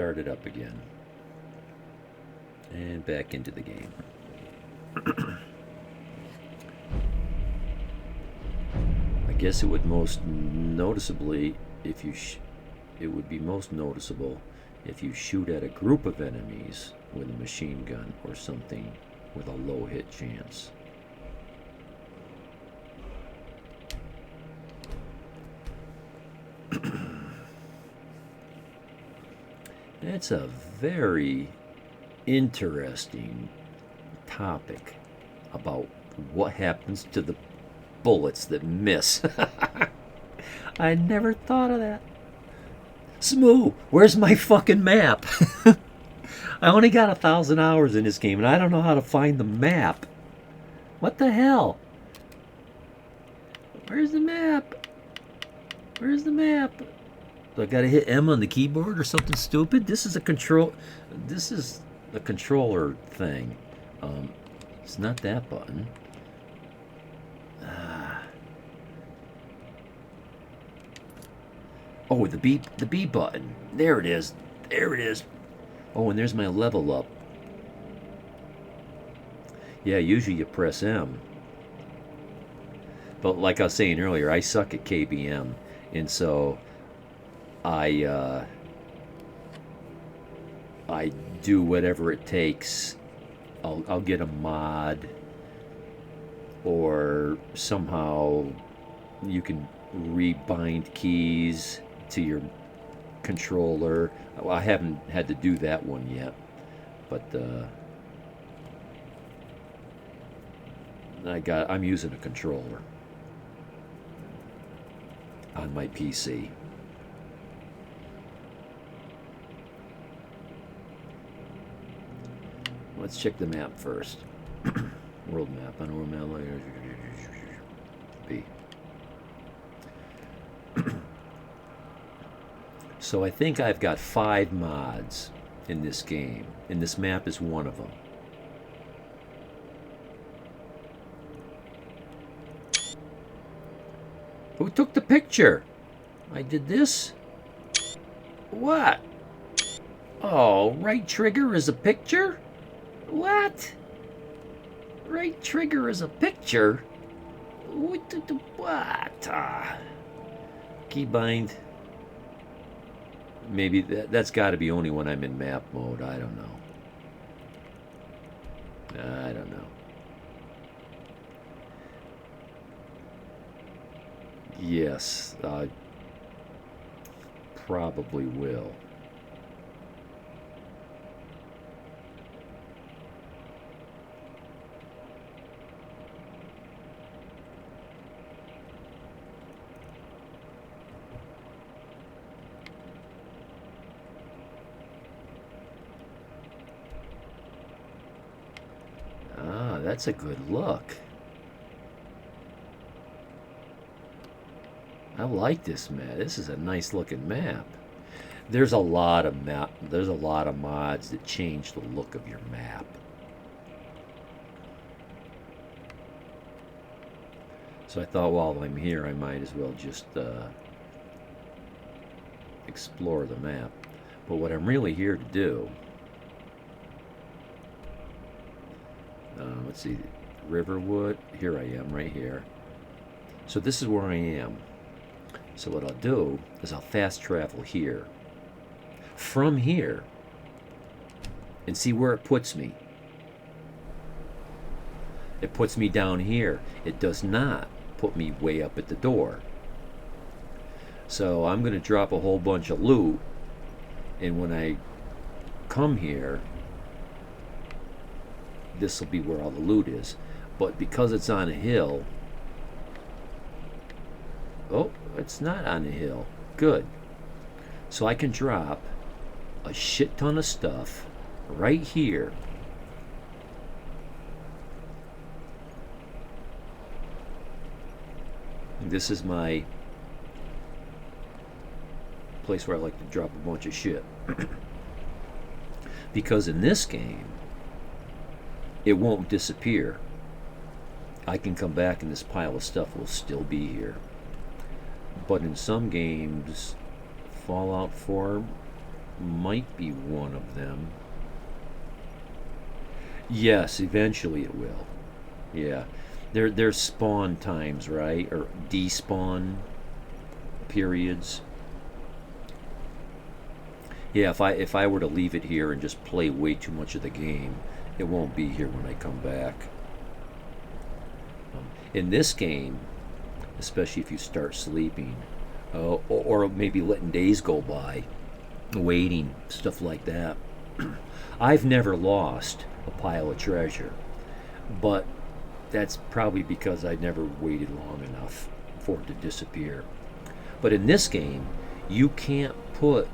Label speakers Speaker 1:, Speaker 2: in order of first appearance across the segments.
Speaker 1: start it up again. And back into the game. I guess it would most noticeably if you it would be most noticeable if you shoot at a group of enemies with a machine gun or something with a low hit chance. It's a very interesting topic about what happens to the bullets that miss. I never thought of that. Smoo, where's my fucking map? I only got 1,000 hours in this game and I don't know how to find the map. What the hell? Where's the map? Where's the map? So I gotta hit M on the keyboard or something stupid? This is a control. This is the controller thing. It's not that button. Oh, the B button. There it is. There it is. Oh, and there's my level up. Yeah, usually you press M. But like I was saying earlier, I suck at KBM, and so I do whatever it takes. I'll get a mod, or somehow you can rebind keys to your controller. Well, I haven't had to do that one yet, but I'm using a controller on my PC. Let's check the map first. World map. On world map. B. So I think I've got 5 mods in this game, and this map is one of them. Who took the picture? I did this? What? Oh, right trigger is a picture? What? Right trigger is a picture? What? Keybind. Maybe that's got to be only when I'm in map mode. I don't know. I don't know. Yes, I probably will. That's a good look. I like this map. This is a nice looking map. There's a lot of mods that change the look of your map. So I thought while I'm here I might as well just explore the map. But what I'm really here to do, let's see, Riverwood, here I am right here. So this is where I am. So what I'll do is I'll fast travel here, from here, and see where it puts me. It puts me down here. It does not put me way up at the door. So I'm going to drop a whole bunch of loot, and when I come here, this will be where all the loot is. But because it's on a hill, oh, it's not on a hill. Good. So I can drop a shit ton of stuff right here. This is my place where I like to drop a bunch of shit. Because in this game, it won't disappear. I can come back and this pile of stuff will still be here. But in some games, Fallout 4 might be one of them. Yes, eventually it will. Yeah. There's spawn times, right? Or despawn periods. Yeah, if I were to leave it here and just play way too much of the game, it won't be here when I come back. In this game, especially if you start sleeping, or maybe letting days go by, waiting, stuff like that. I've never lost a pile of treasure, but that's probably because I never waited long enough for it to disappear. But in this game, you can't put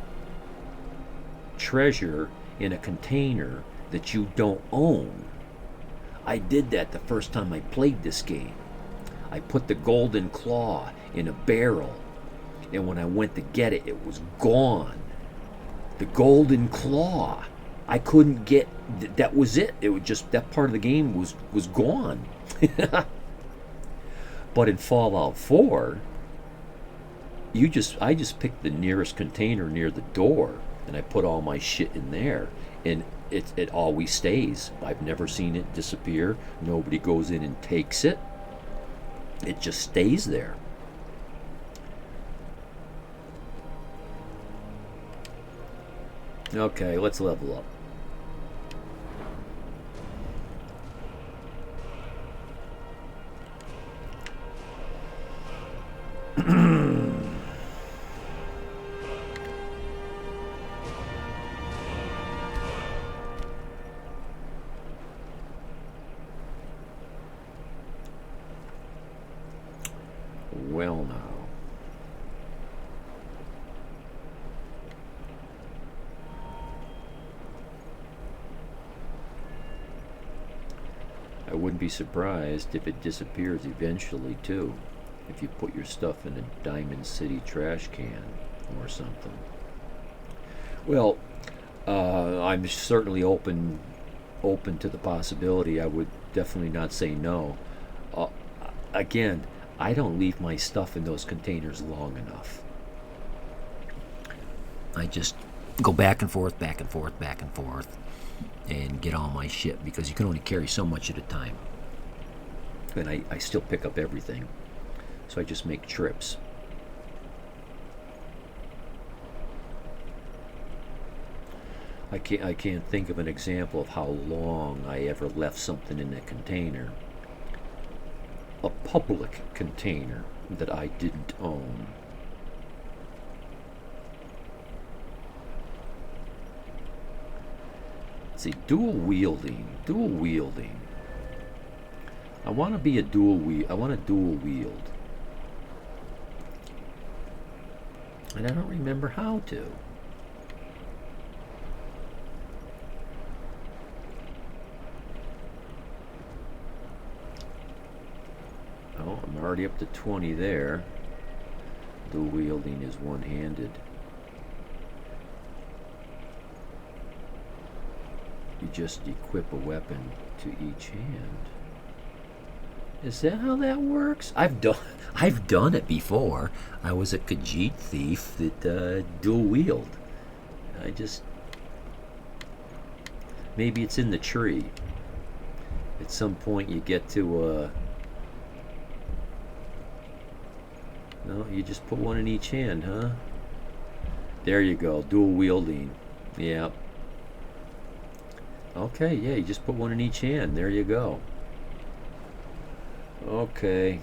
Speaker 1: treasure in a container that you don't own. I did that the first time I played this game. I put the golden claw in a barrel, and when I went to get it, it was gone. The golden claw. I couldn't get. That was it. It was just that part of the game was gone. But in Fallout 4, I just picked the nearest container near the door, and I put all my shit in there, and it always stays. I've never seen it disappear. Nobody goes in and takes it. It just stays there. Okay, let's level up. Well, now. I wouldn't be surprised if it disappears eventually, too. If you put your stuff in a Diamond City trash can or something. Well, I'm certainly open to the possibility. I would definitely not say no. Uh, Again, I don't leave my stuff in those containers long enough. I just go back and forth, back and forth, back and forth, and get all my shit because you can only carry so much at a time. And I still pick up everything. So I just make trips. I can't think of an example of how long I ever left something in a container. A public container that I didn't own. Let's see, dual wielding. I want to be a dual wield. I want to dual wield. And I don't remember how to. Oh, I'm already up to 20 there. Dual wielding is one-handed. You just equip a weapon to each hand. Is that how that works? I've done it before. I was a Khajiit thief that dual wield. Maybe it's in the tree. At some point you get to no, you just put one in each hand, huh? There you go, dual wielding. Yeah. Okay, yeah, you just put one in each hand. There you go. Okay.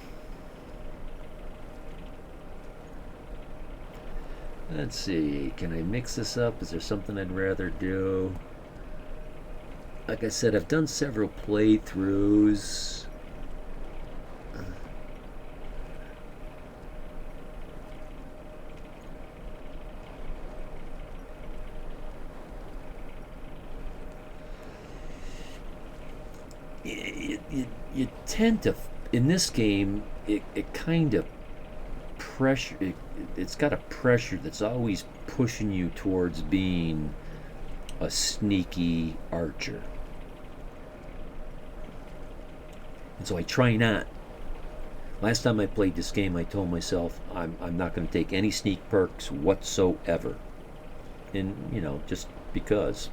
Speaker 1: Let's see. Can I mix this up? Is there something I'd rather do? Like I said, I've done several playthroughs. You tend to, in this game, it kind of pressure, it's got a pressure that's always pushing you towards being a sneaky archer. And so I try not. Last time I played this game, I told myself I'm not going to take any sneak perks whatsoever. And, just because.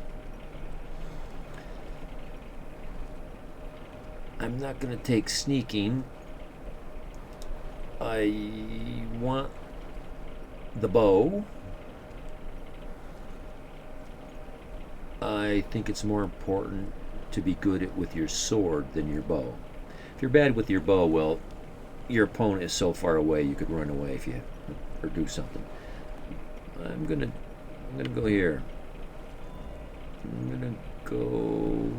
Speaker 1: I'm not going to take sneaking. I want the bow. I think it's more important to be good with your sword than your bow. If you're bad with your bow, well, your opponent is so far away you could run away if you or do something. I'm gonna go here. I'm gonna go.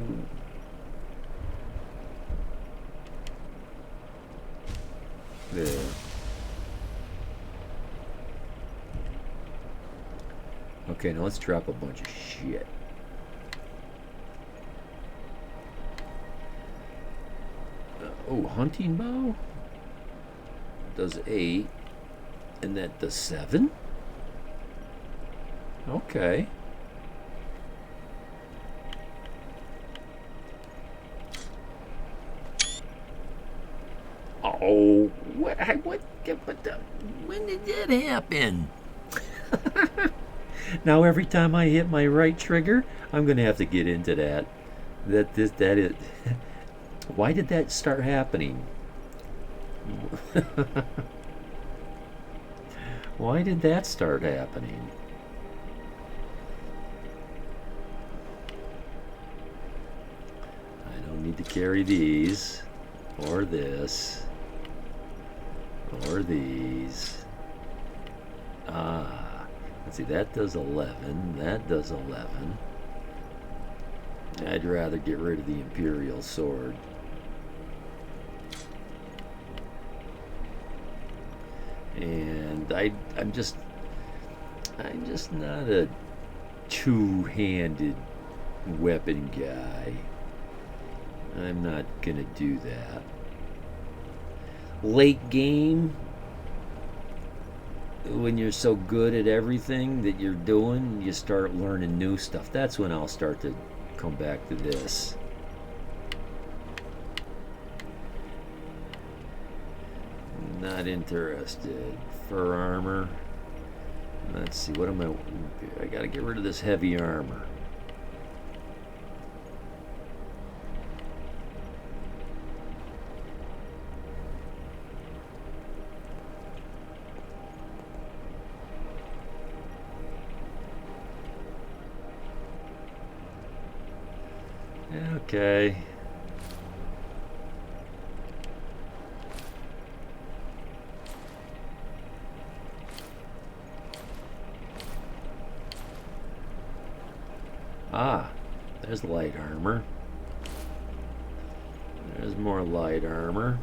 Speaker 1: There. Okay, now let's drop a bunch of shit. Oh, hunting bow does 8, and that does 7. Okay. Oh, what? When did that happen? Now every time I hit my right trigger, I'm gonna have to get into that. That is. Why did that start happening? Why did that start happening? I don't need to carry these, or this, or these. Let's see, that does 11, that does 11. I'd rather get rid of the Imperial Sword. And I'm just not a two-handed weapon guy. I'm not gonna do that. Late game, when you're so good at everything that you're doing, you start learning new stuff. That's when I'll start to come back to this. Not interested. Fur armor. Let's see, what am I gotta get rid of this heavy armor. Okay. There's light armor. There's more light armor.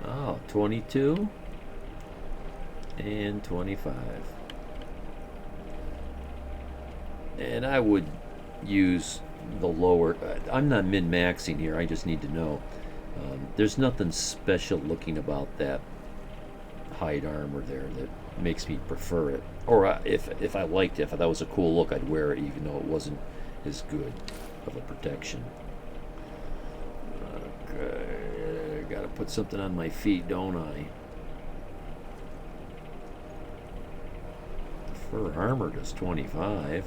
Speaker 1: Oh, 22 and 25. And I would use the lower. I'm not min-maxing here. I just need to know. There's nothing special looking about that hide armor there that makes me prefer it. Or if I liked it, if that was a cool look, I'd wear it even though it wasn't as good of a protection. Okay, gotta put something on my feet, don't I? The fur armor does 25.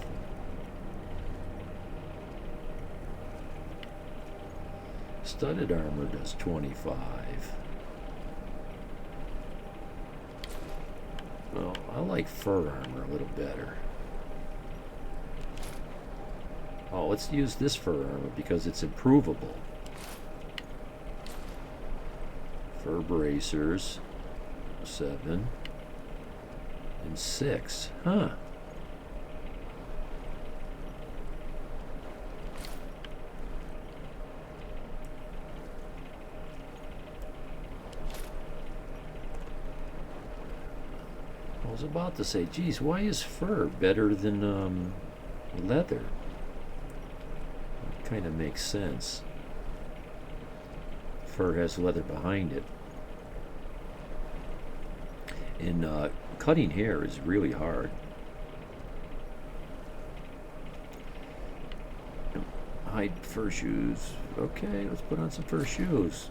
Speaker 1: Studded armor does 25. Well, I like fur armor a little better. Oh, let's use this fur armor because it's improvable. Fur bracers, 7 and 6. Huh. I was about to say, geez, why is fur better than leather? It kind of makes sense. Fur has leather behind it. And cutting hair is really hard. Hide fur shoes. Okay, let's put on some fur shoes.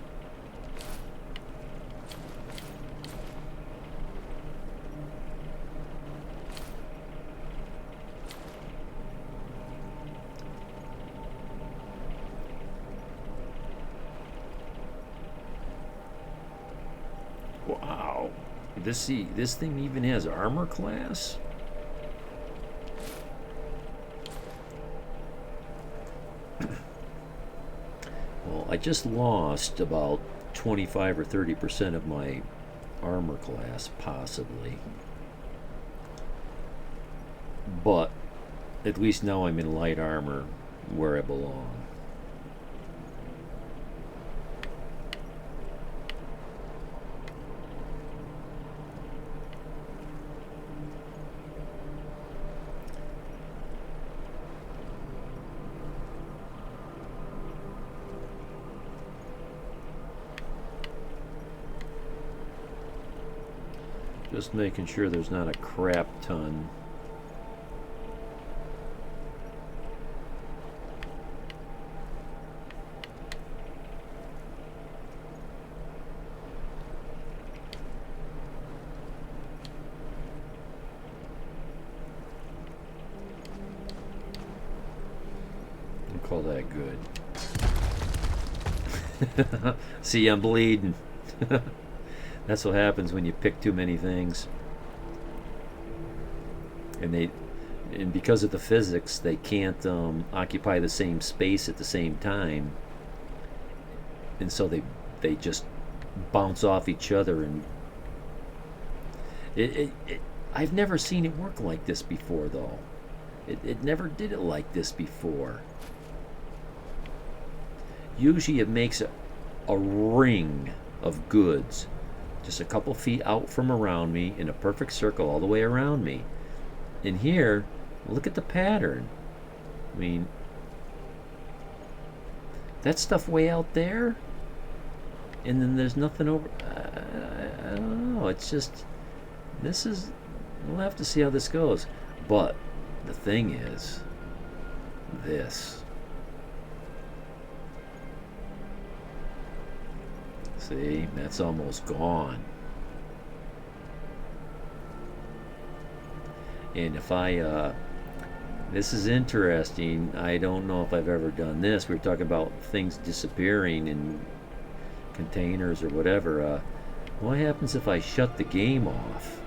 Speaker 1: this thing even has armor class. Well, I just lost about 25 or 30% of my armor class, possibly. But at least now I'm in light armor where I belong. Just making sure there's not a crap ton. I'll call that good. See, I'm bleeding. That's what happens when you pick too many things. And because of the physics, they can't occupy the same space at the same time, and so they just bounce off each other. And I've never seen it work like this before, though. It never did it like this before. Usually, it makes a ring of goods, just a couple feet out from around me in a perfect circle all the way around me. And here, look at the pattern. I mean, that stuff way out there, and then there's nothing over. I don't know. It's just, this is, we'll have to see how this goes. But the thing is, this. See, that's almost gone. And if this is interesting. I don't know if I've ever done this. We were talking about things disappearing in containers or whatever. What happens if I shut the game off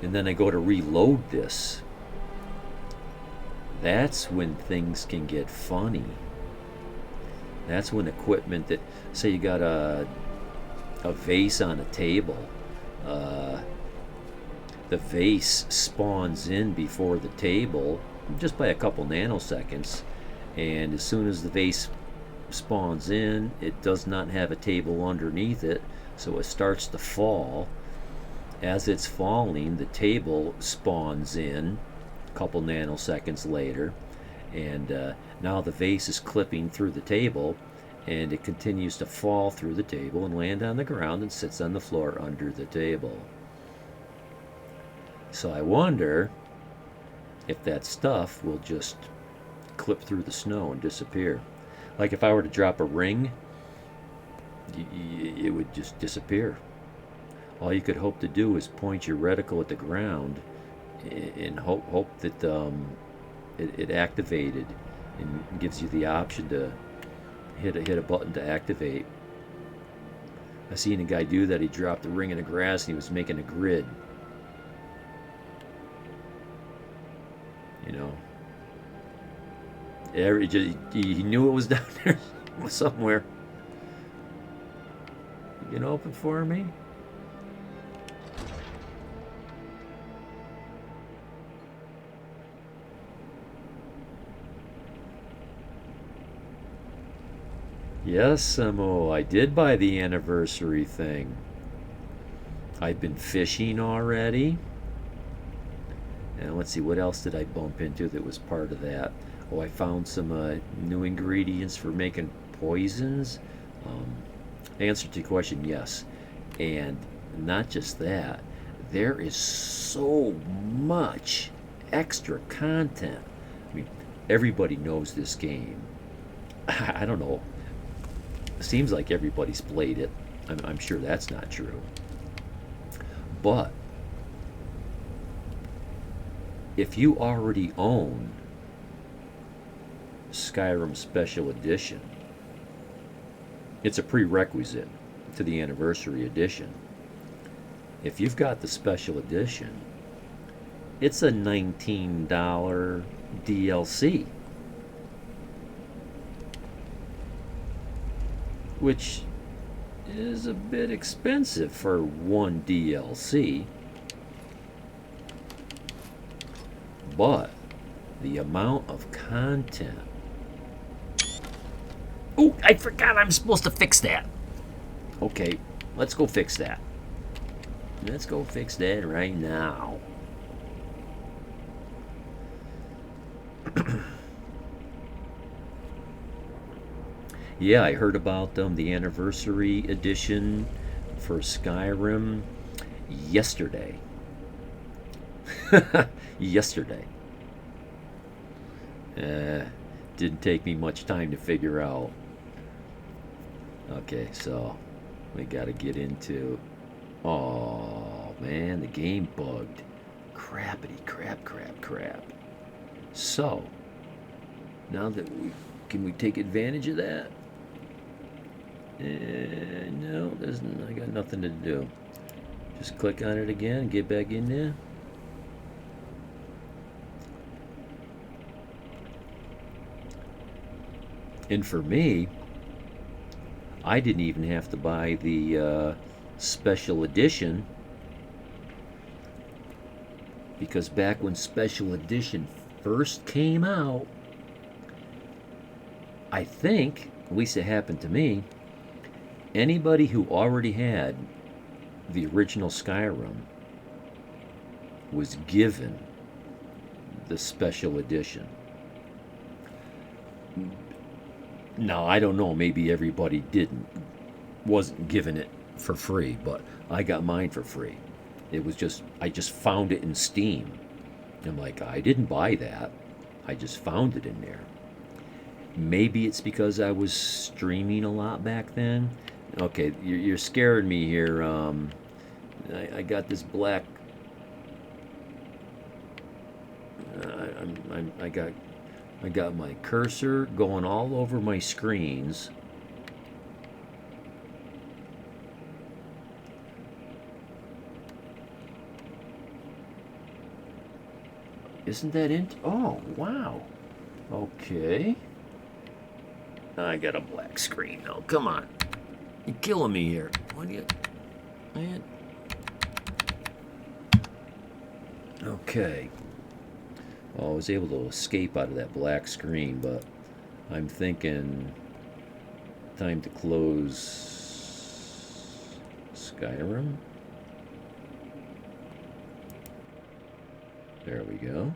Speaker 1: and then I go to reload this? That's when things can get funny. That's when equipment that, say you got a vase on a table, the vase spawns in before the table just by a couple nanoseconds, and as soon as the vase spawns in, it does not have a table underneath it, so it starts to fall. As it's falling, the table spawns in a couple nanoseconds later, and now the vase is clipping through the table, and it continues to fall through the table and land on the ground and sits on the floor under the table. So I wonder if that stuff will just clip through the snow and disappear. Like if I were to drop a ring, it would just disappear. All you could hope to do is point your reticle at the ground and hope that it activated and gives you the option to hit a button to activate. I seen a guy do that. He dropped a ring in the grass and he was making a grid. You know, he knew it was down there somewhere. You can open for me? Yes, Samo, I did buy the anniversary thing. I've been fishing already. And let's see, what else did I bump into that was part of that? Oh, I found some new ingredients for making poisons. Answer to your question, yes. And not just that, there is so much extra content. I mean, everybody knows this game. I don't know. Seems like everybody's played it. I'm sure that's not true. But if you already own Skyrim Special Edition, it's a prerequisite to the Anniversary Edition. If you've got the special edition, it's a $19 DLC, which is a bit expensive for one DLC, but the amount of content. Oh, I forgot I'm supposed to fix that. Okay, let's go fix that. Let's go fix that right now. Yeah, I heard about the anniversary edition for Skyrim yesterday. Yesterday. Didn't take me much time to figure out. Okay, so we got to get into. Oh man, the game bugged. Crappity crap, crap, crap. So now that can we take advantage of that? No, I got nothing to do. Just click on it again, get back in there. And for me, I didn't even have to buy the special edition, because back when special edition first came out, I think, at least it happened to me, anybody who already had the original Skyrim was given the special edition. Now, I don't know, maybe everybody wasn't given it for free, but I got mine for free. I just found it in Steam. I'm like, I didn't buy that. I just found it in there. Maybe it's because I was streaming a lot back then. Okay, you're scaring me here. I got this black. I got my cursor going all over my screens. Isn't that it? Oh, wow. Okay. I got a black screen now. Come on. You're killing me here. What do you... Man. Okay. Well, I was able to escape out of that black screen, but I'm thinking time to close Skyrim. There we go.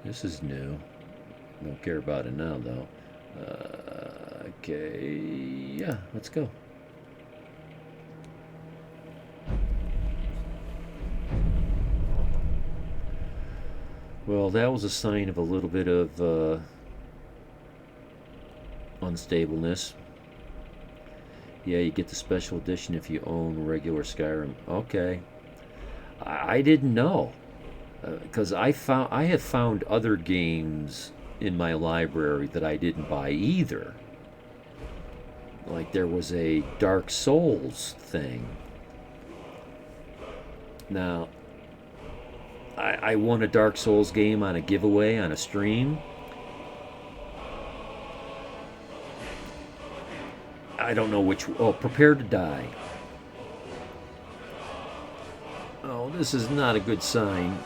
Speaker 1: This is new. Don't care about it now, though. Okay, yeah, let's go. Well, that was a sign of a little bit of unstableness. Yeah, you get the special edition if you own regular Skyrim. Okay. I didn't know. Because I have found other games in my library that I didn't buy either. Like there was a Dark Souls thing. Now, I won a Dark Souls game on a giveaway on a stream. I don't know which. Oh, Prepare to Die. Oh, this is not a good sign.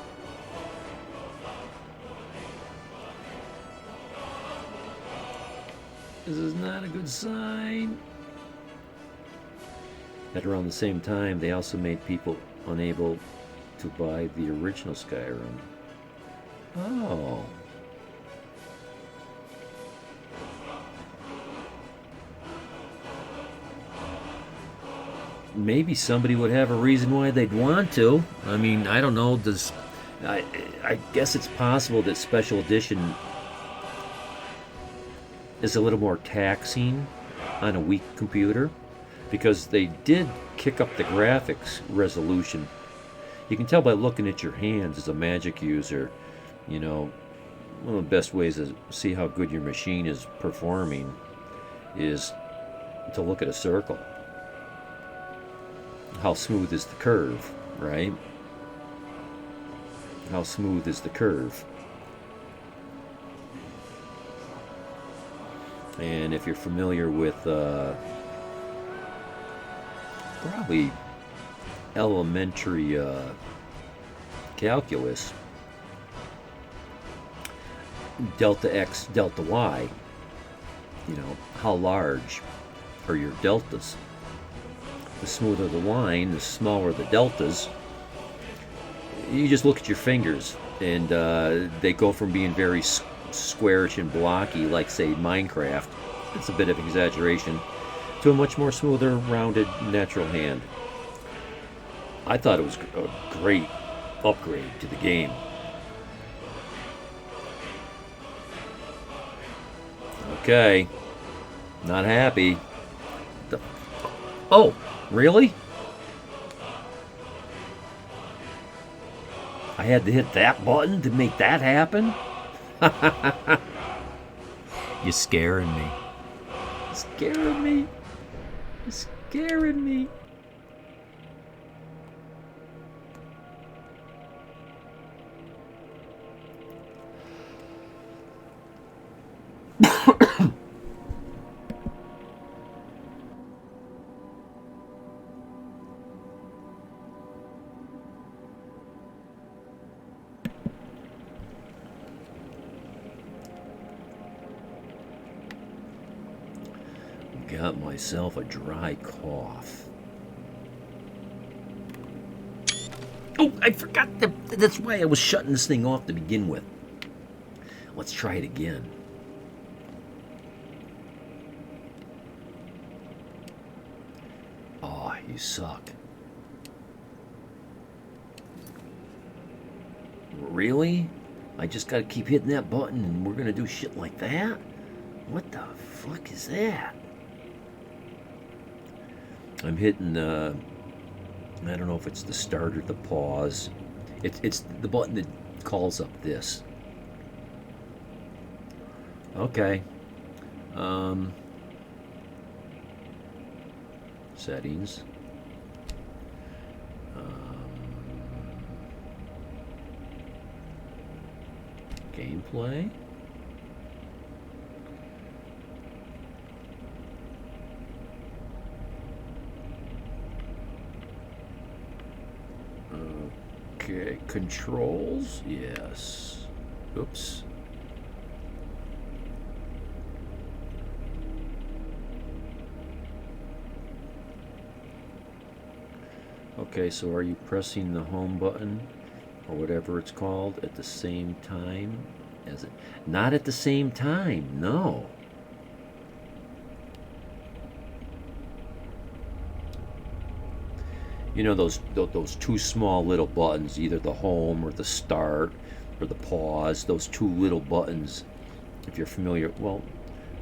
Speaker 1: This is not a good sign. At around the same time, they also made people unable to buy the original Skyrim. Oh. Maybe somebody would have a reason why they'd want to. I mean, I don't know. I guess it's possible that Special Edition is a little more taxing on a weak computer, because they did kick up the graphics resolution. You can tell by looking at your hands as a Magic user, you know, one of the best ways to see how good your machine is performing is to look at a circle. How smooth is the curve, right? How smooth is the curve? And if you're familiar with probably elementary calculus, delta x, delta y, how large are your deltas? The smoother the line, the smaller the deltas. You just look at your fingers, and they go from being very squarish and blocky, like, say, Minecraft, it's a bit of exaggeration, to a much more smoother, rounded, natural hand. I thought it was a great upgrade to the game. Okay. Not happy. Oh, really? I had to hit that button to make that happen? You're scaring me. Scaring me. You're scaring me. Got myself a dry cough. Oh, I forgot. That's why I was shutting this thing off to begin with. Let's try it again. Oh, you suck. Really? I just gotta keep hitting that button and we're gonna do shit like that? What the fuck is that? I'm hitting I don't know if it's the start or the pause. It's the button that calls up this. Okay. Settings. Gameplay. Okay, controls, yes. Oops. Okay, so are you pressing the home button or whatever it's called at the same time as it? Not at the same time, no. You know those two small little buttons, either the home or the start or the pause, those two little buttons, if you're familiar, well,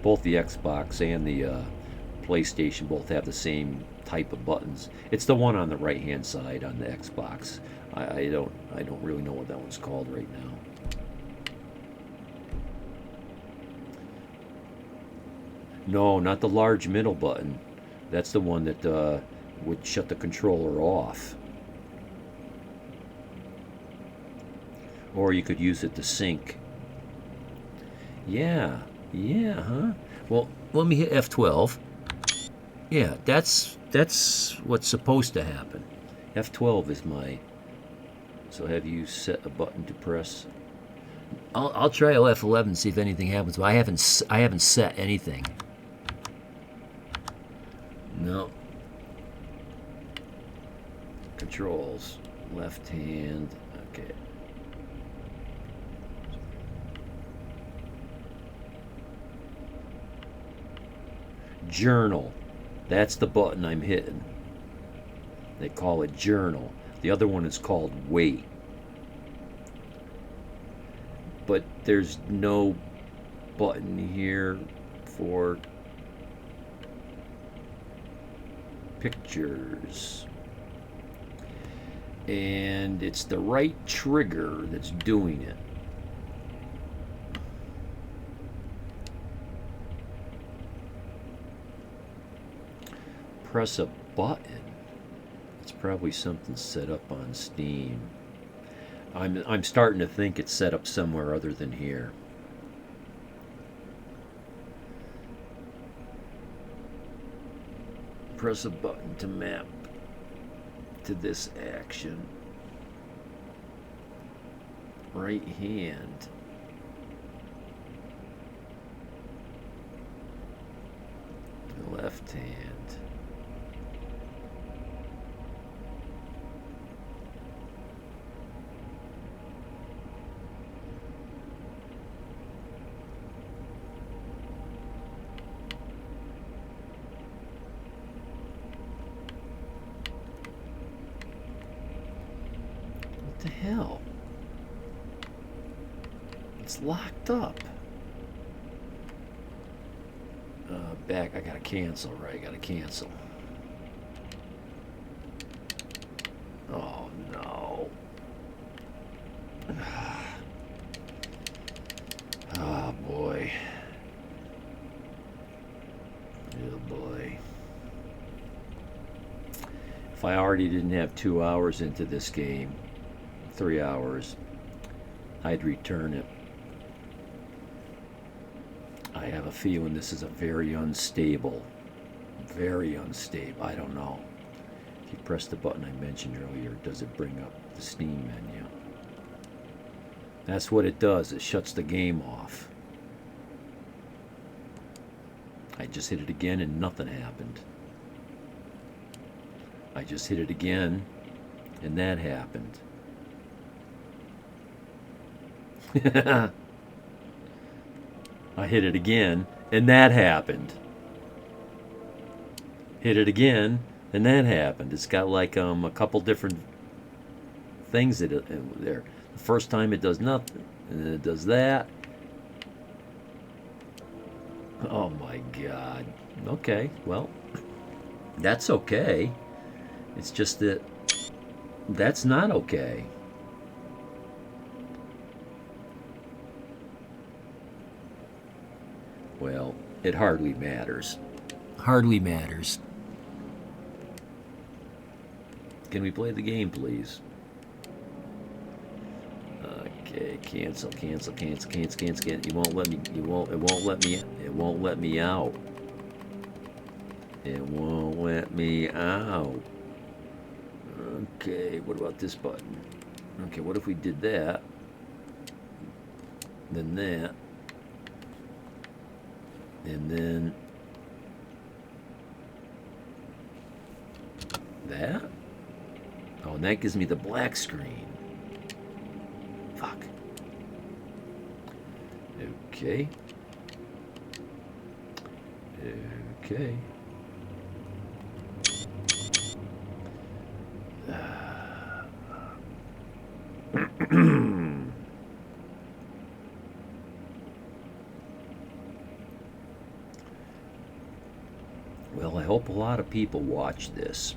Speaker 1: both the Xbox and the PlayStation both have the same type of buttons. It's the one on the right hand side on the Xbox. I don't really know what that one's called right now. No, not the large middle button. That's the one that would shut the controller off. Or you could use it to sync. Yeah, huh? Well, let me hit F12. Yeah, that's what's supposed to happen. F12 is my. So have you set a button to press? I'll try F11 and see if anything happens. But I haven't set anything. No. Controls, left hand. Okay. Journal. That's the button I'm hitting. They call it journal. The other one is called wait. But there's no button here for pictures. And it's the right trigger that's doing it. press a button. It's probably something set up on Steam. I'm starting to think it's set up somewhere other than here. Press a button to map to this action. Right hand. Left hand. What the hell? It's locked up. Back, I gotta cancel, right? I gotta cancel. Oh no. Oh boy. Oh boy. If I already didn't have 2 hours into this game, 3 hours, I'd return it. I have a feeling this is a very unstable, I don't know. If you press the button I mentioned earlier, does it bring up the Steam menu? That's what it does. It shuts the game off. I just hit it again and nothing happened. I just hit it again and that happened. I hit it again, and that happened. Hit it again, and that happened. It's got like a couple different things that there. The first time it does nothing, and then it does that. Oh my God. Okay, well, that's okay. It's just that that's not okay. Well, it hardly matters. Hardly matters. Can we play the game, please? Okay, cancel. It won't let me. It won't let me. It won't let me out. It won't let me out. Okay, what about this button? Okay, what if we did that? Then that. And then that? Oh, and that gives me the black screen. Fuck. Okay. Okay. Well, I hope a lot of people watch this.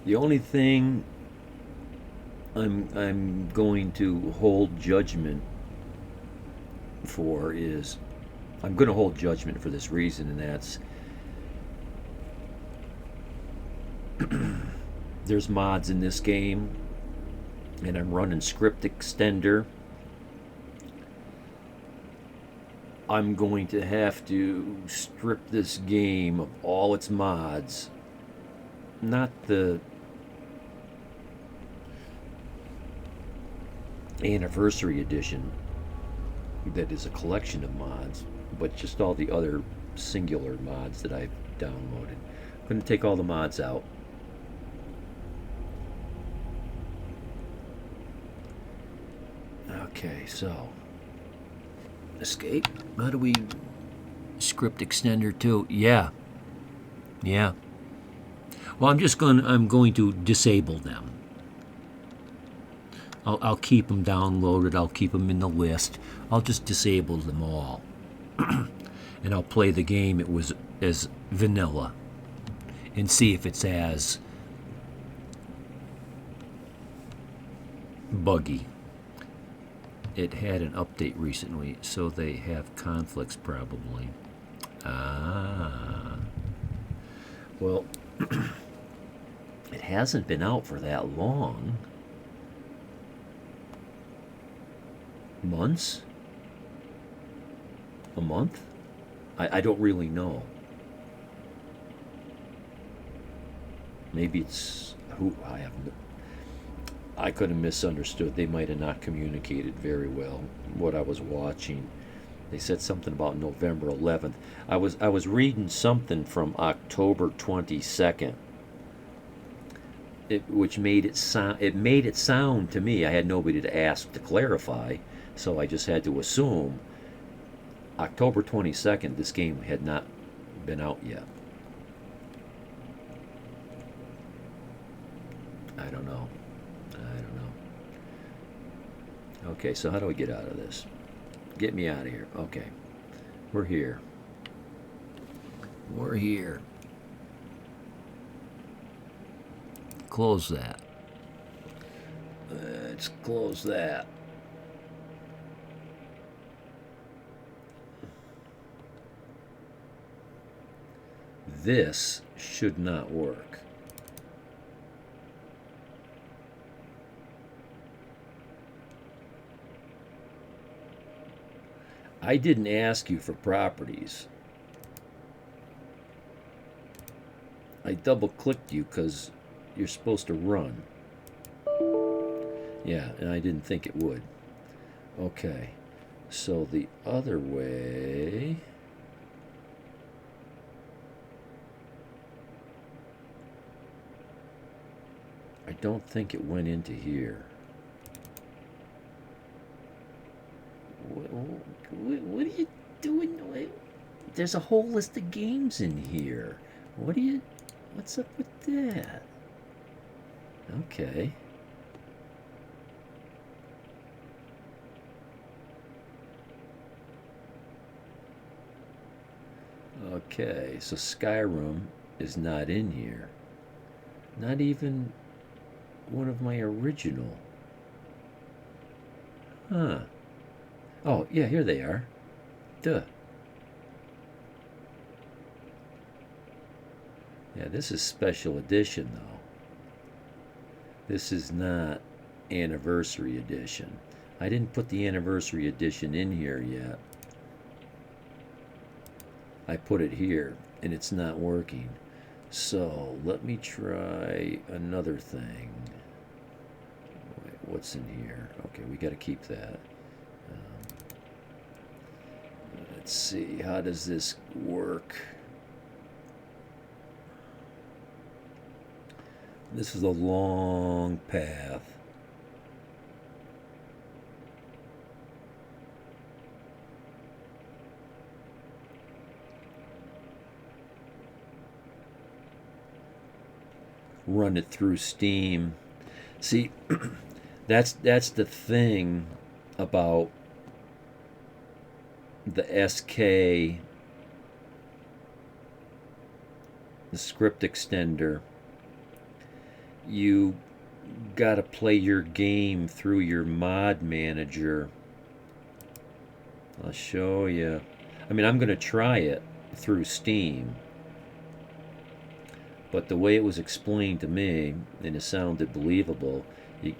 Speaker 1: The only thing I'm going to hold judgment for is I'm going to hold judgment for this reason, and that's there's mods in this game, and I'm running script extender. I'm going to have to strip this game of all its mods. Not the anniversary edition that is a collection of mods, but just all the other singular mods that I've downloaded. I'm going to take all the mods out. Okay, so escape. How do we script extender to? Yeah. Well, I'm going to disable them. I'll keep them downloaded. I'll keep them in the list. I'll just disable them all, and I'll play the game as vanilla, and see if it's as buggy. it had an update recently, so they have conflicts probably. Ah. Well, it hasn't been out for that long. Months? A month? I don't really know. Maybe it's who I have. I could have misunderstood. They might have not communicated very well what I was watching. They said something about November 11th. I was reading something from October 22nd, which made it sound to me. I had nobody to ask to clarify, so I just had to assume October 22nd. This game had not been out yet. I don't know. I don't know. Okay, so how do I get out of this? Get me out of here. Okay. We're here. We're here. Close that. Let's close that. This should not work. I didn't ask you for properties. I double clicked you because you're supposed to run. Yeah, and I didn't think it would. Okay, so the other way. I don't think it went into here. What are you doing? There's a whole list of games in here. What's up with that? Okay. Okay, so Skyrim is not in here. Not even one of my original. Huh. Oh, yeah, here they are. Duh. Yeah, this is special edition, though. This is not anniversary edition. I didn't put the anniversary edition in here yet. I put it here, and it's not working. So, let me try another thing. Wait, what's in here? Okay, we got to keep that. Let's see, how does this work? This is a long path. Run it through Steam. See, that's the thing about the SK, the script extender. You gotta play your game through your mod manager. I'll show you. I mean, I'm gonna try it through Steam, but the way it was explained to me, and it sounded believable.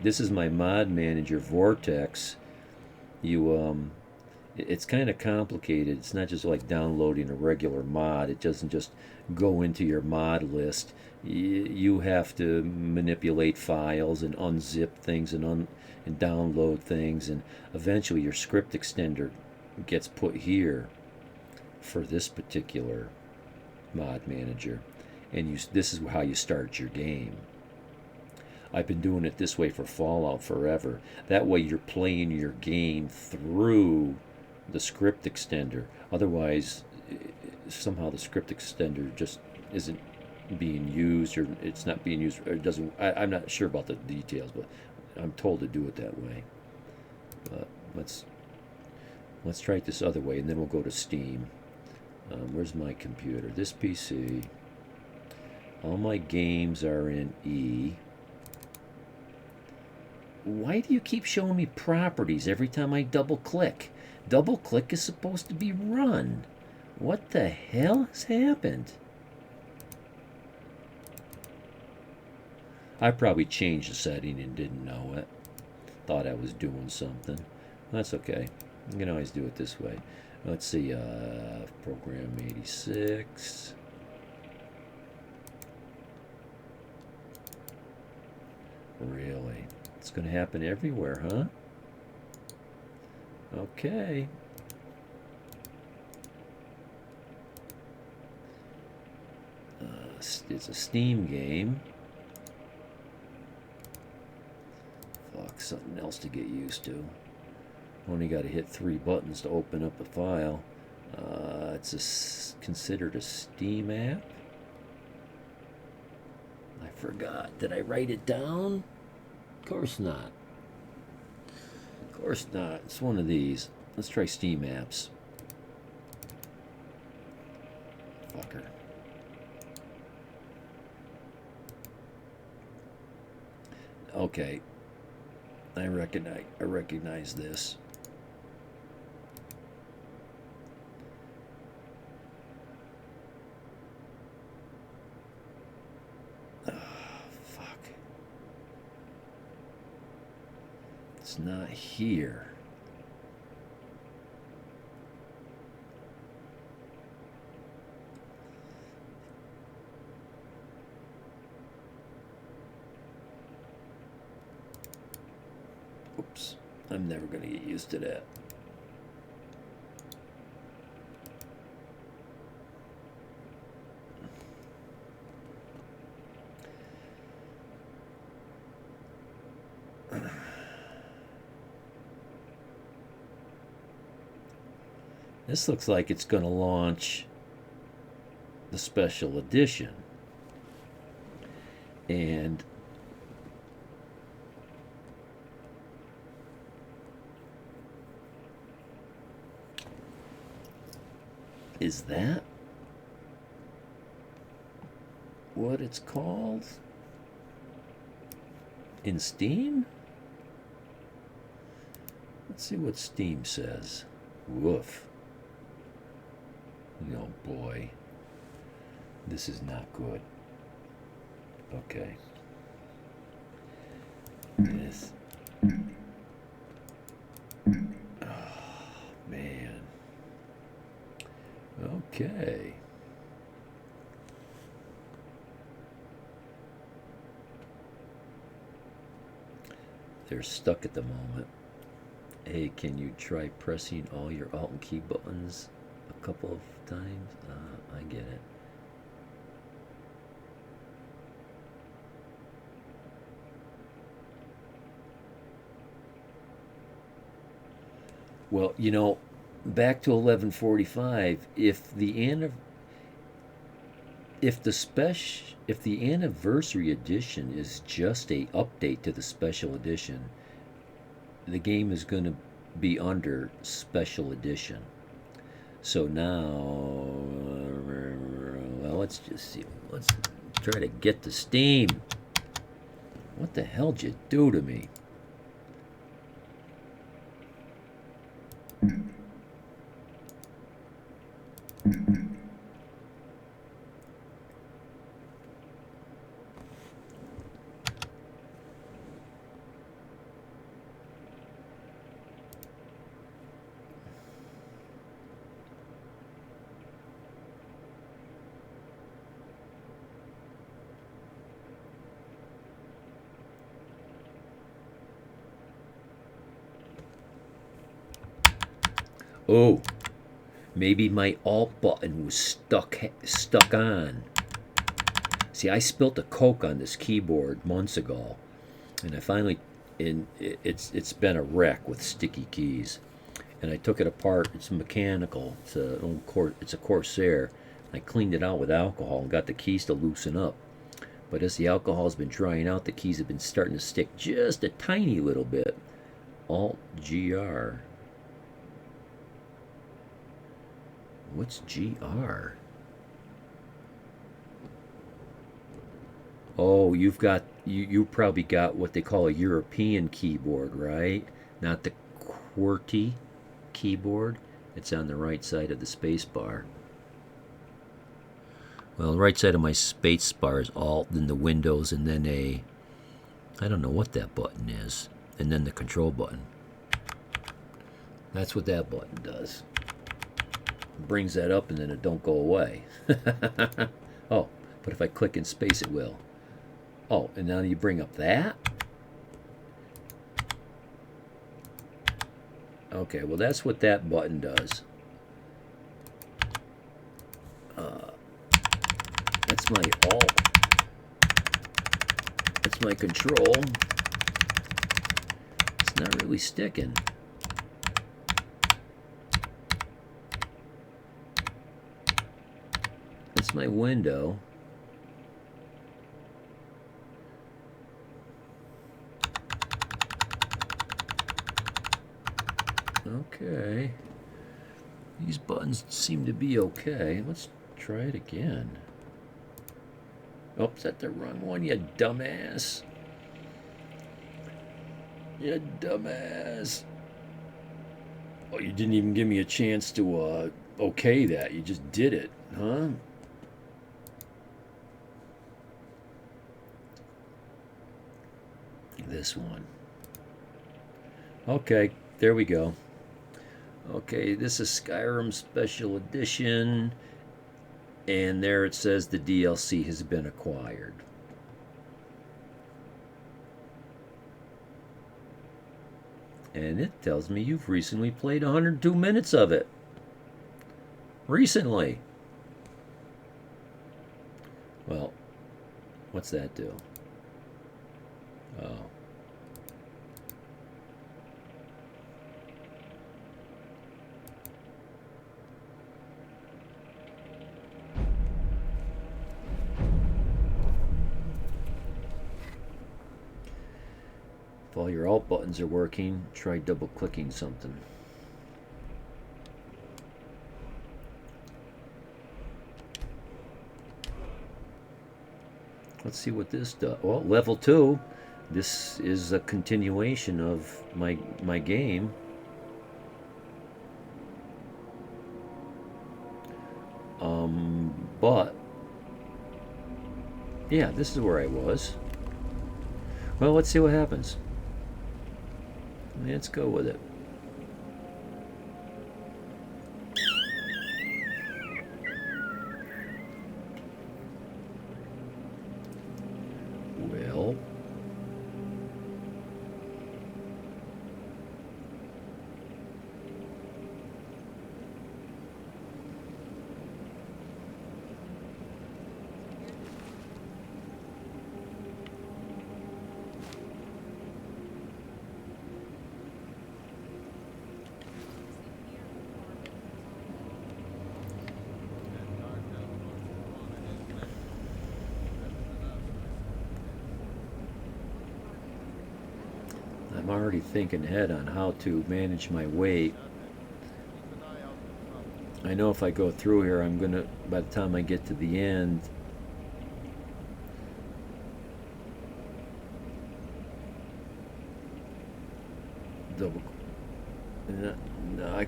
Speaker 1: This is my mod manager, Vortex. It's kind of complicated. It's not just like downloading a regular mod. It doesn't just go into your mod list. You have to manipulate files and unzip things and download things, and eventually your script extender gets put here for this particular mod manager, and this is how you start your game. I've been doing it this way for Fallout forever. That way you're playing your game through the script extender. Otherwise, somehow the script extender just isn't being used, or it's not being used, or it doesn't. I'm not sure about the details, but I'm told to do it that way. But let's try it this other way, and then we'll go to Steam. Where's my computer? This PC. All my games are in E. Why do you keep showing me properties every time I double click? Double click is supposed to be run. What the hell has happened? I probably changed the setting and didn't know it. Thought I was doing something. That's okay. You can always do it this way. Let's see, program 86. Really? It's going to happen everywhere, huh? Okay. It's a Steam game. Fuck, something else to get used to. Only got to hit 3 buttons to open up a file. It's considered a Steam app. I forgot. Did I write it down? Of course not. Of course not. It's one of these. Let's try Steam apps. Fucker. Okay. I recognize this. It's not here. Oops. I'm never going to get used to that. This looks like it's going to launch the special edition. And is that what it's called in Steam? Let's see what Steam says. Woof. Oh boy. This is not good. Okay. This. Oh, man. Okay. They're stuck at the moment. Hey, can you try pressing all your Alt and key buttons a couple of times? I get it. Well, you know, back to 1145. If the anniversary edition is just a update to the special edition, the game is going to be under special edition. So now, well, let's just see. Let's try to get to Steam. What the hell did you do to me? Oh, maybe my Alt button was stuck on. See, I spilt a Coke on this keyboard months ago, and I finally, it's been a wreck with sticky keys, and I took it apart. It's mechanical. It's a Corsair. I cleaned it out with alcohol and got the keys to loosen up. But as the alcohol has been drying out, the keys have been starting to stick just a tiny little bit. Alt GR. What's GR? Oh, you probably got what they call a European keyboard, right? Not the QWERTY keyboard. It's on the right side of the space bar. Well, the right side of my space bar is Alt, then the Windows, and then I don't know what that button is, and then the control button. That's what that button does. It brings that up and then it don't go away. Oh, but if I click in space, it will. Oh, and now you bring up that? Okay, well, that's what that button does. That's my Alt. That's my control. It's not really sticking. That's my window. Okay. These buttons seem to be okay. Let's try it again. Oh, is that the wrong one, you dumbass? You dumbass. Oh, you didn't even give me a chance to okay that. You just did it, huh? This one. Okay, there we go. Okay, this is Skyrim Special Edition, and there it says the DLC has been acquired. And it tells me you've recently played 102 minutes of it. Recently. Well, what's that do? Oh. If all your alt buttons are working, try double clicking something. Let's see what this does. Well, level 2. This is a continuation of my game. But yeah, this is where I was. Well, let's see what happens. Let's go with it. Well, I'm already thinking ahead on how to manage my weight. I know if I go through here, I'm gonna, by the time I get to the end, double. No,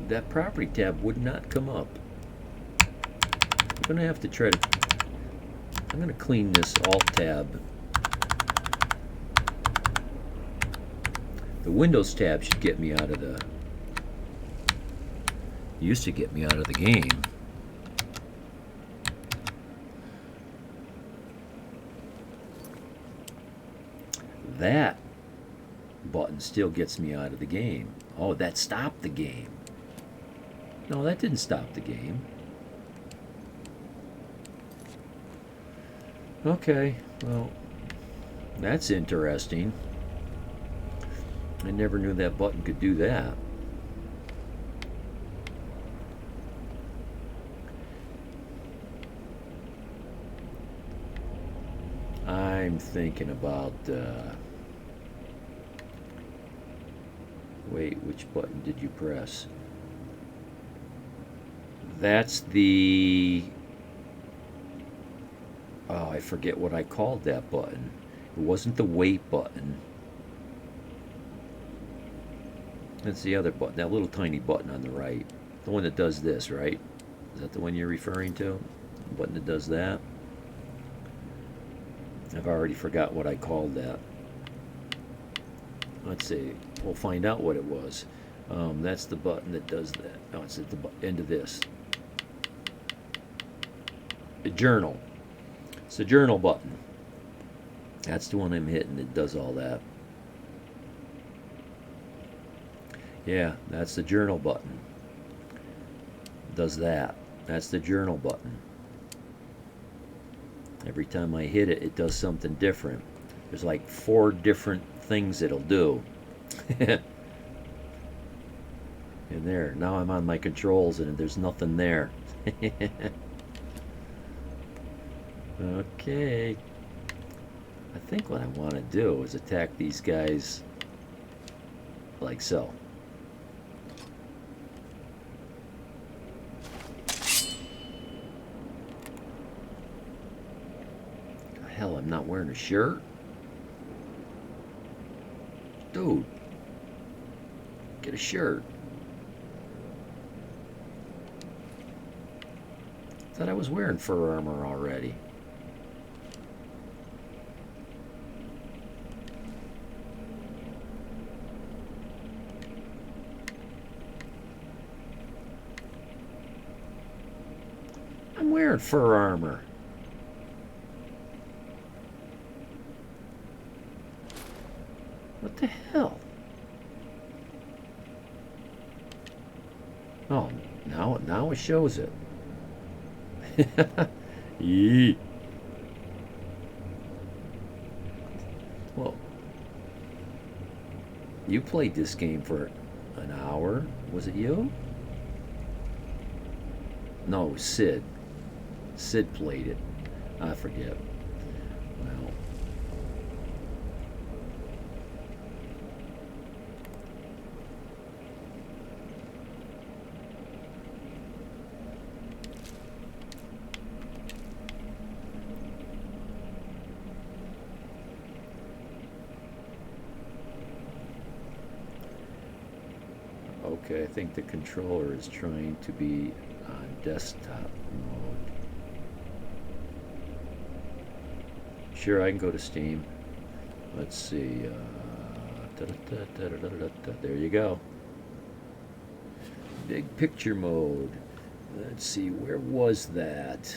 Speaker 1: that property tab would not come up. I'm gonna have to try to. I'm gonna clean this alt tab. The Windows tab should get me out of the. Used to get me out of the game. That button still gets me out of the game. Oh, that stopped the game. No, that didn't stop the game. Okay, well, that's interesting. I never knew that button could do that. I'm thinking about, wait, which button did you press? That's the Oh, I forget what I called that button. It wasn't the wait button. That's the other button, that little tiny button on the right. The one that does this, right? Is that the one you're referring to? The button that does that? I've already forgot what I called that. Let's see. We'll find out what it was. That's the button that does that. Oh, it's at the end of this. A journal. It's the journal button. That's the one I'm hitting that does all that. Yeah, that's the journal button. Does that. That's the journal button. Every time I hit it, it does something different. There's like 4 different things it'll do. And there, now I'm on my controls and there's nothing there. Okay. I think what I want to do is attack these guys like so. Hell, I'm not wearing a shirt? Dude, get a shirt. Thought I was wearing fur armor already. I'm wearing fur armor. What the hell? Oh, now it shows it. Yee. Well, you played this game for an hour. Was it you? No, it was Sid. Sid played it. I forget. Well, okay, I think the controller is trying to be on desktop mode. Sure, I can go to Steam. Let's see. There you go. Big picture mode. Let's see, where was that?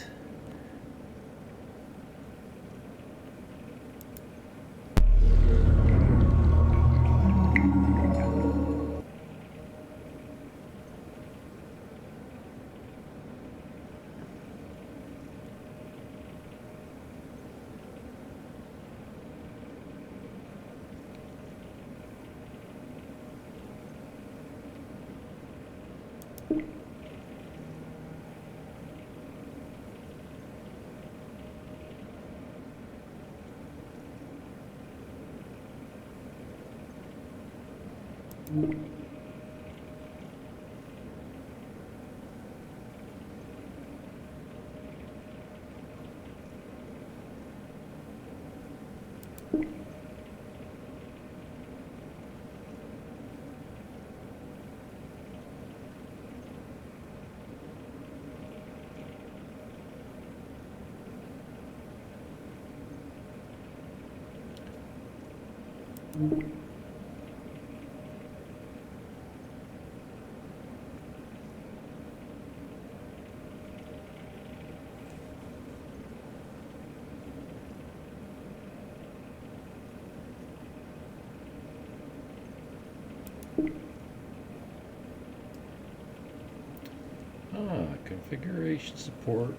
Speaker 1: Configuration support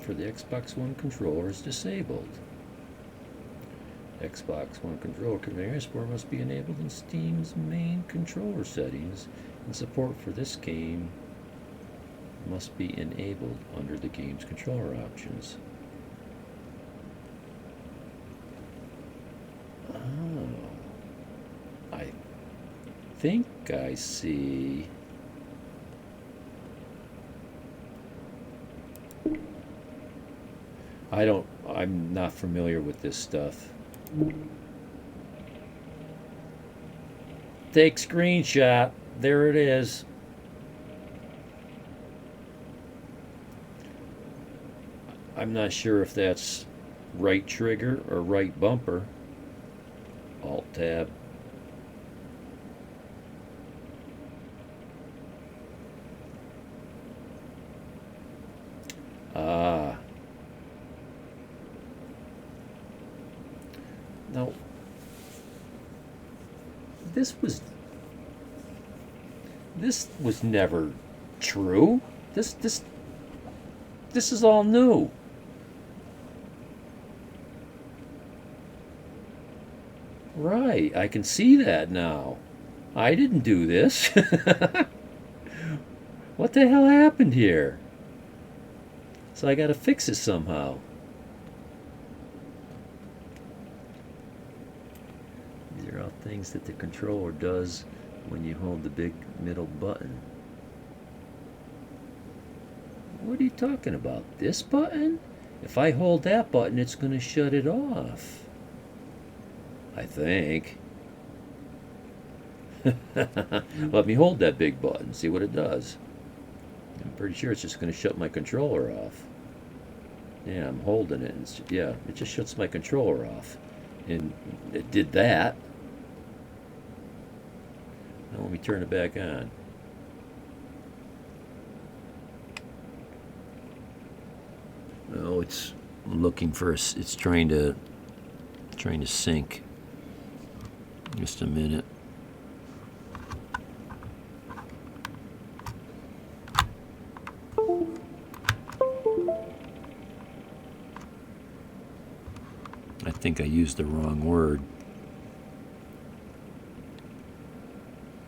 Speaker 1: for the Xbox One controller is disabled. Xbox One controller configuration support must be enabled in Steam's main controller settings, and support for this game must be enabled under the game's controller options. Oh, I think I see. I'm not familiar with this stuff. Take screenshot. There it is. I'm not sure if that's right trigger or right bumper. Alt tab. Ah. No. This was never true. This is all new. Right, I can see that now. I didn't do this. What the hell happened here? So I gotta fix it somehow. These are all things that the controller does when you hold the big middle button. What are you talking about? This button? If I hold that button, it's gonna shut it off. I think. Let me hold that big button, see what it does. I'm pretty sure it's just going to shut my controller off. Yeah, I'm holding it. And yeah, it just shuts my controller off. And it did that. Now let me turn it back on. Oh, it's looking for it's trying to sync. Just a minute. I think I used the wrong word.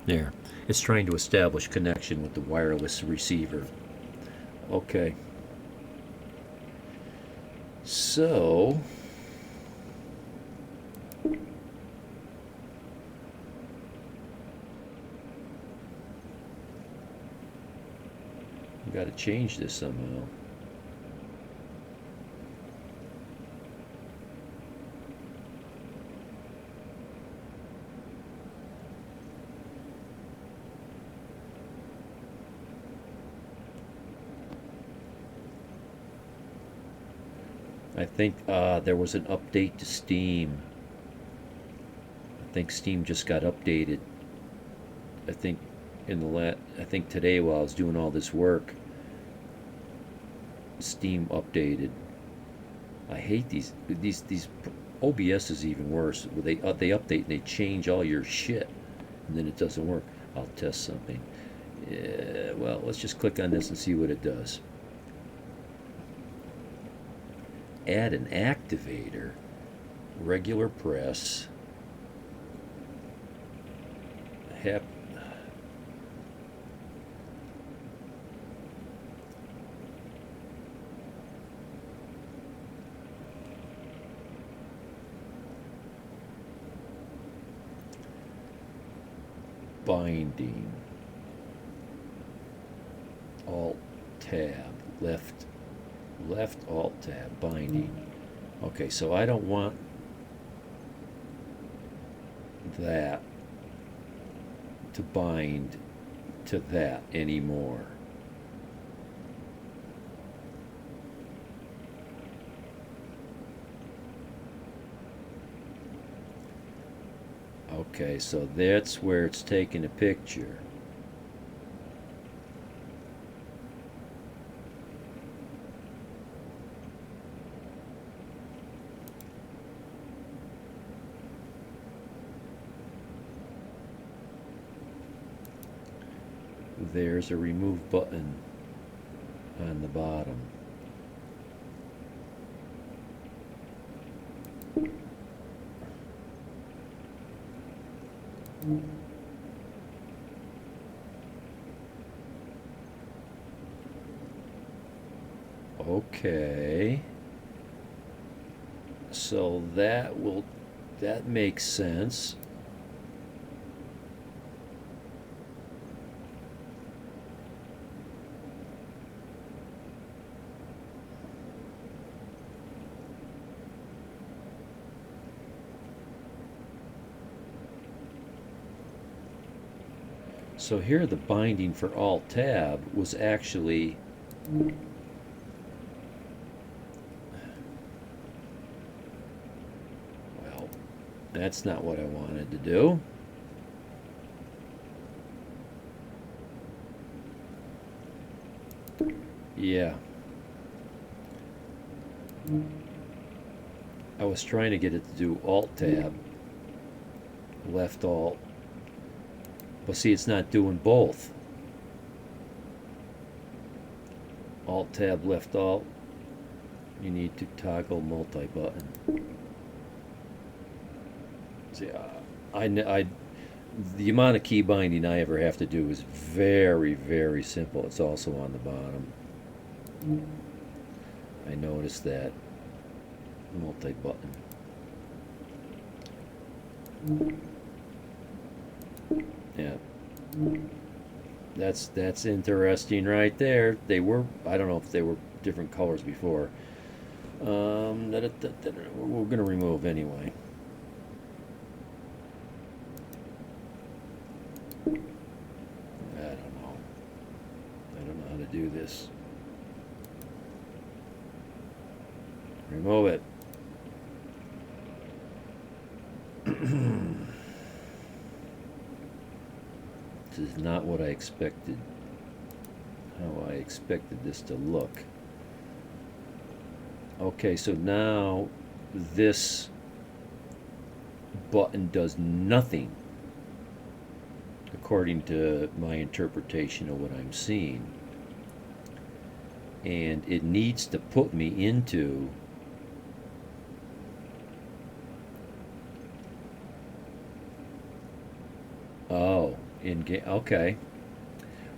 Speaker 1: There. It's trying to establish connection with the wireless receiver. Okay. So, got to change this somehow. I think there was an update to Steam. I think Steam just got updated. I think I think today while I was doing all this work, Steam updated. I hate these OBS is even worse. They update and they change all your shit, and then it doesn't work. I'll test something. Well, let's just click on this and see what it does. Add an activator, regular press, binding, alt tab, left alt tab, binding. Okay, so I don't want that to bind to that anymore. Okay, so that's where it's taking a picture. There's a remove button on the bottom. Okay. So that makes sense. So here the binding for Alt-Tab was actually well, that's not what I wanted to do. Yeah. I was trying to get it to do Alt-Tab, left Alt, but see, it's not doing both. Alt-Tab, left Alt. You need to toggle multi-button. See, the amount of key binding I ever have to do is very, very simple. It's also on the bottom. I noticed that. Multi-button. Yeah. That's interesting right there. They were, I don't know if they were different colors before. We're going to remove anyway. I don't know. I don't know how to do this. Remove it. This is not what I expected. How I expected this to look. Okay, so now this button does nothing according to my interpretation of what I'm seeing. And it needs to put me into in game. Okay.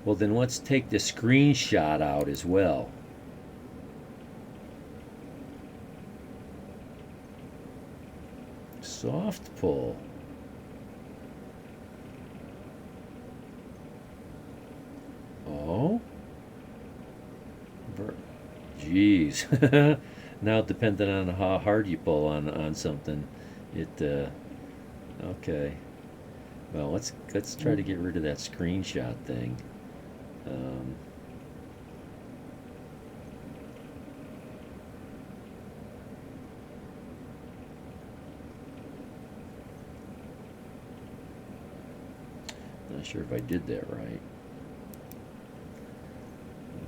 Speaker 1: Well, then let's take the screenshot out as well. Soft pull. Oh. Jeez. Now, depending on how hard you pull on something, it okay. Well, let's try to get rid of that screenshot thing. Not sure if I did that right.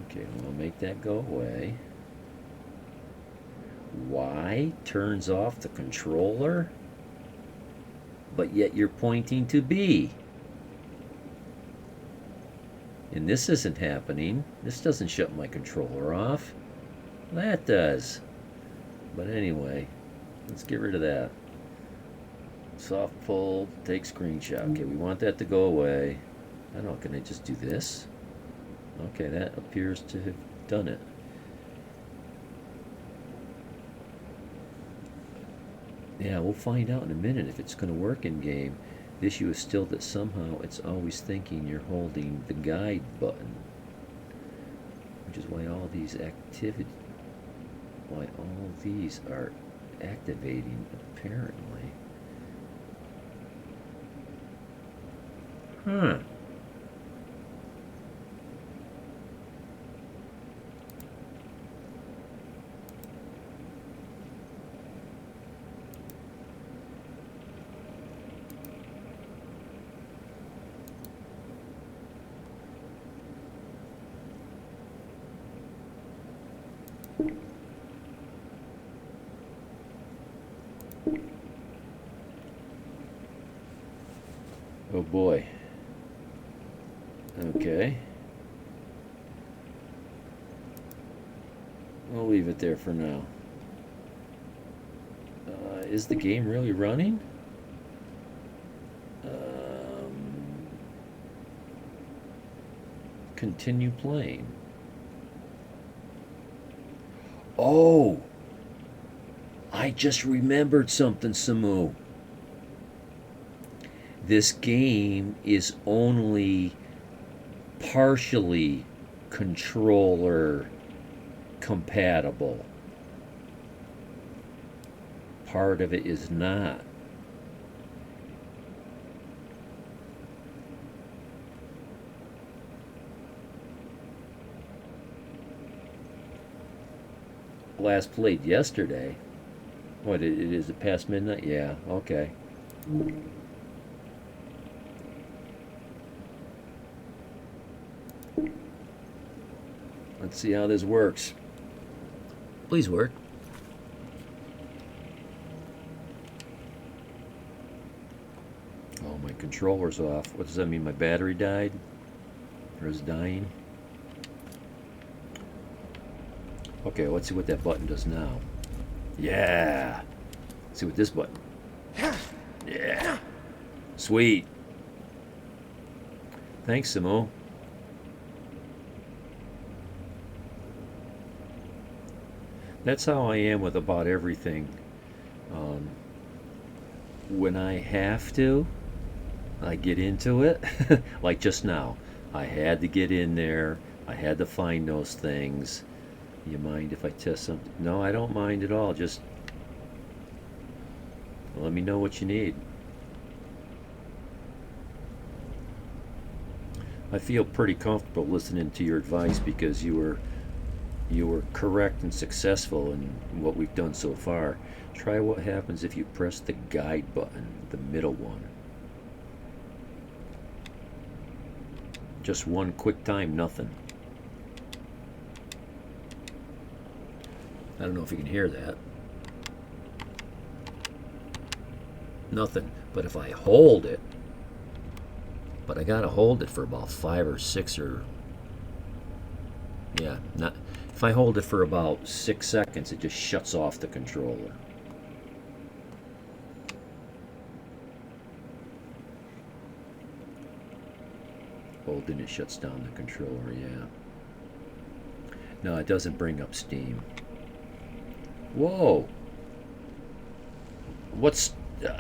Speaker 1: Okay, well, I'll make that go away. Y turns off the controller, but yet you're pointing to B. And this isn't happening. This doesn't shut my controller off. That does. But anyway, let's get rid of that. Soft pull, take screenshot. Okay, we want that to go away. I don't know, can I just do this? Okay, that appears to have done it. Yeah, we'll find out in a minute if it's going to work in game. The issue is still that somehow it's always thinking you're holding the guide button, which is why all these are activating apparently. Huh. Oh boy. Okay. We'll leave it there for now. Is the game really running? Continue playing. Oh! I just remembered something, Samu. This game is only partially controller compatible. Part of it is not. last played yesterday. What, is it past midnight? Yeah, okay. Let's see how this works. Please work. Oh, my controller's off. What does that mean? My battery died? Or is dying? Okay, let's see what that button does now. Yeah. Let's see what this button. Yeah. Sweet. Thanks, Simo. That's how I am with about everything. Um, when I have to, I get into it. Like just now. I had to get in there. I had to find those things. You mind if I test something? No, I don't mind at all. Just let me know what you need. I feel pretty comfortable listening to your advice because you were correct and successful in what we've done so far. Try what happens if you press the guide button, the middle one. Just one quick time, nothing. I don't know if you can hear that. Nothing. But if I hold it, but I gotta hold it for about 5 or 6 or, yeah, not. If I hold it for about 6 seconds, it just shuts off the controller. Holding it shuts down the controller, yeah. No, it doesn't bring up Steam. Whoa. What's...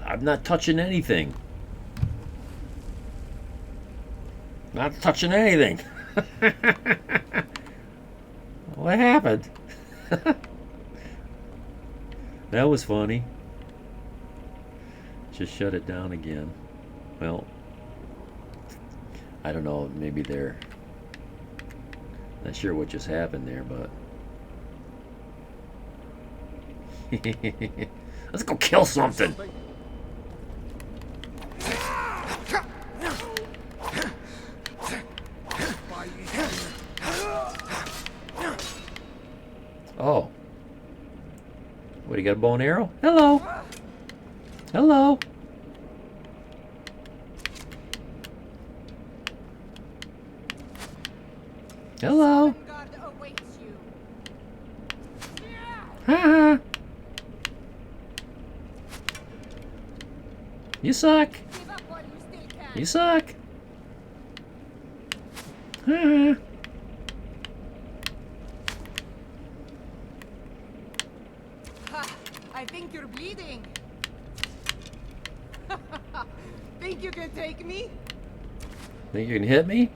Speaker 1: I'm not touching anything. Not touching anything. What happened? That was funny. Just shut it down again. Well, I don't know, maybe they're not sure what just happened there, but let's go kill something. Oh. What, you got a bow and arrow? Hello. Hello. Hello. Ha. You suck. You suck. Ha.
Speaker 2: I think you're bleeding. Think you can take me?
Speaker 1: Think you can hit me?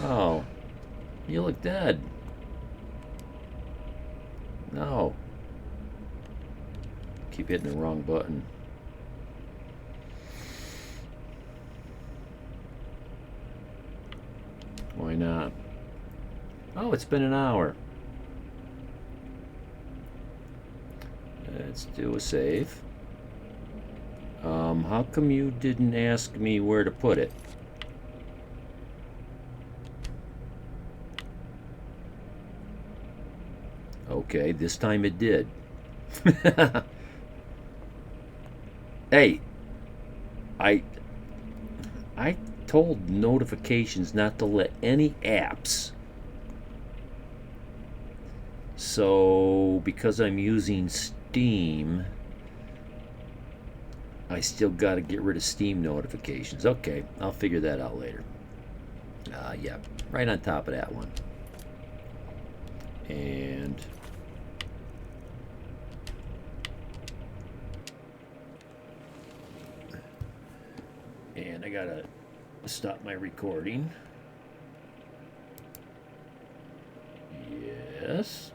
Speaker 1: Oh, you look dead. No. Keep hitting the wrong button. Why not? Oh, it's been an hour. Let's do a save. How come you didn't ask me where to put it? Okay, this time it did. Hey, I told notifications not to let any apps. So, because I'm using Steam, I still got to get rid of Steam notifications. Okay, I'll figure that out later. Yeah, right on top of that one. And I gotta stop my recording. Yes.